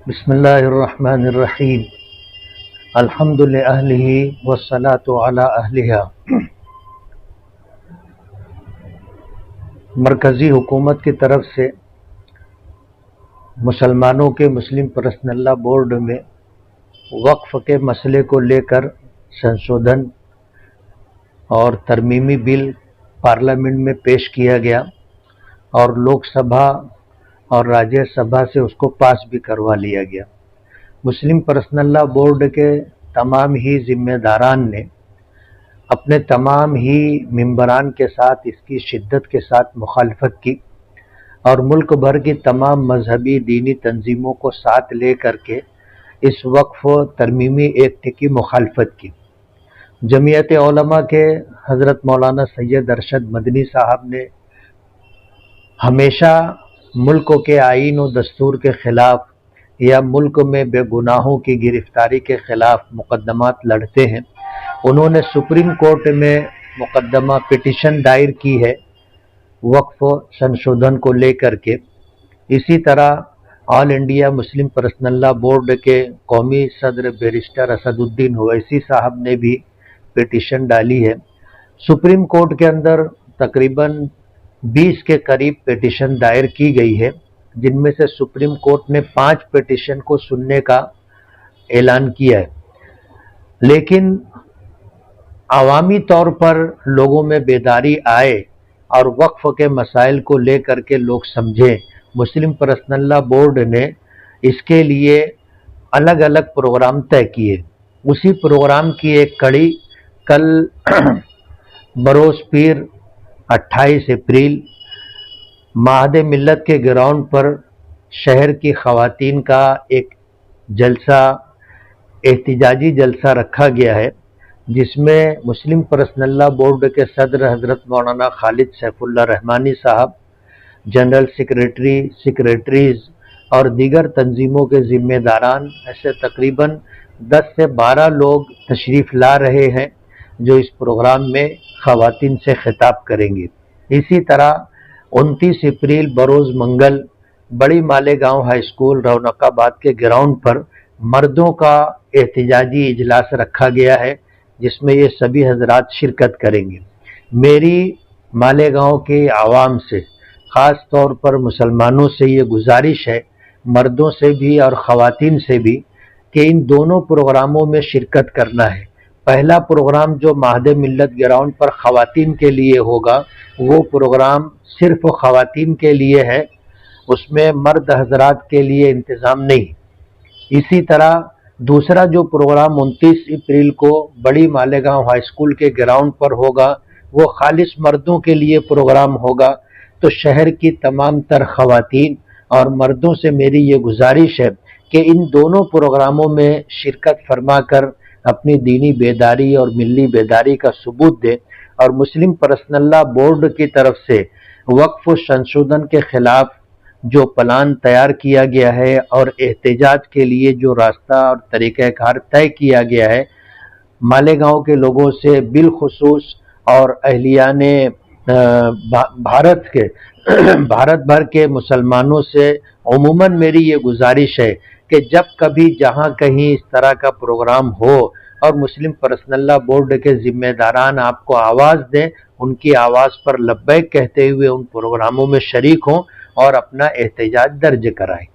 بسم اللہ الرحمن الرحیم الحمد للہ والصلاۃ علی اہلہا۔ مرکزی حکومت کی طرف سے مسلمانوں کے مسلم پرسنل لا بورڈ میں وقف کے مسئلے کو لے کر سنشودھن اور ترمیمی بل پارلیمنٹ میں پیش کیا گیا اور لوک سبھا اور راجیہ سبھا سے اس کو پاس بھی کروا لیا گیا۔ مسلم پرسنل لا بورڈ کے تمام ہی ذمہ داران نے اپنے تمام ہی ممبران کے ساتھ اس کی شدت کے ساتھ مخالفت کی اور ملک بھر کی تمام مذہبی دینی تنظیموں کو ساتھ لے کر کے اس وقف ترمیمی ایکٹ کی مخالفت کی۔ جمعیت علماء کے حضرت مولانا سید ارشد مدنی صاحب نے ہمیشہ ملک کے آئین و دستور کے خلاف یا ملک میں بے گناہوں کی گرفتاری کے خلاف مقدمات لڑتے ہیں۔ انہوں نے سپریم کورٹ میں مقدمہ پٹیشن دائر کی ہے وقف سنشودھن کو لے کر کے۔ اسی طرح آل انڈیا مسلم پرسنل لا بورڈ کے قومی صدر بیرسٹر اسد الدین اویسی صاحب نے بھی پٹیشن ڈالی ہے۔ سپریم کورٹ کے اندر تقریباً 20 کے قریب پٹیشن دائر کی گئی ہے، جن میں سے سپریم کورٹ نے 5 پٹیشن کو سننے کا اعلان کیا ہے، لیکن عوامی طور پر لوگوں میں بیداری آئے اور وقف کے مسائل کو لے کر کے لوگ سمجھیں۔ مسلم پرسنل لا بورڈ نے اس کے لیے الگ الگ پروگرام طے کیے۔ اسی پروگرام کی ایک کڑی کل بروز پیر 28 اپریل معہد ملت کے گراؤنڈ پر شہر کی خواتین کا ایک جلسہ احتجاجی جلسہ رکھا گیا ہے، جس میں مسلم پرسنل لا بورڈ کے صدر حضرت مولانا خالد سیف اللہ رحمانی صاحب، جنرل سیکریٹری، سیکریٹریز اور دیگر تنظیموں کے ذمہ داران ایسے تقریباً 10 سے 12 لوگ تشریف لا رہے ہیں جو اس پروگرام میں خواتین سے خطاب کریں گے۔ اسی طرح 29 اپریل بروز منگل بڑی مالیگاؤں ہائی اسکول رونق آباد کے گراؤنڈ پر مردوں کا احتجاجی اجلاس رکھا گیا ہے، جس میں یہ سبھی حضرات شرکت کریں گے۔ میری مالیگاؤں کے عوام سے، خاص طور پر مسلمانوں سے یہ گزارش ہے، مردوں سے بھی اور خواتین سے بھی، کہ ان دونوں پروگراموں میں شرکت کرنا ہے۔ پہلا پروگرام جو معہد ملت گراؤنڈ پر خواتین کے لیے ہوگا، وہ پروگرام صرف خواتین کے لیے ہے، اس میں مرد حضرات کے لیے انتظام نہیں۔ اسی طرح دوسرا جو پروگرام 29 اپریل کو بڑی مالیگاؤں ہائی اسکول کے گراؤنڈ پر ہوگا، وہ خالص مردوں کے لیے پروگرام ہوگا۔ تو شہر کی تمام تر خواتین اور مردوں سے میری یہ گزارش ہے کہ ان دونوں پروگراموں میں شرکت فرما کر اپنی دینی بیداری اور ملی بیداری کا ثبوت دے، اور مسلم پرسنل لا بورڈ کی طرف سے وقف سنشودھن کے خلاف جو پلان تیار کیا گیا ہے اور احتجاج کے لیے جو راستہ اور طریقہ کار طے کیا گیا ہے، مالیگاؤں کے لوگوں سے بالخصوص اور اہلیان بھارت بھر کے مسلمانوں سے عموماً میری یہ گزارش ہے کہ جب کبھی جہاں کہیں اس طرح کا پروگرام ہو اور مسلم پرسنل لا بورڈ کے ذمہ داران آپ کو آواز دیں، ان کی آواز پر لبیک کہتے ہوئے ان پروگراموں میں شریک ہوں اور اپنا احتجاج درج کرائیں۔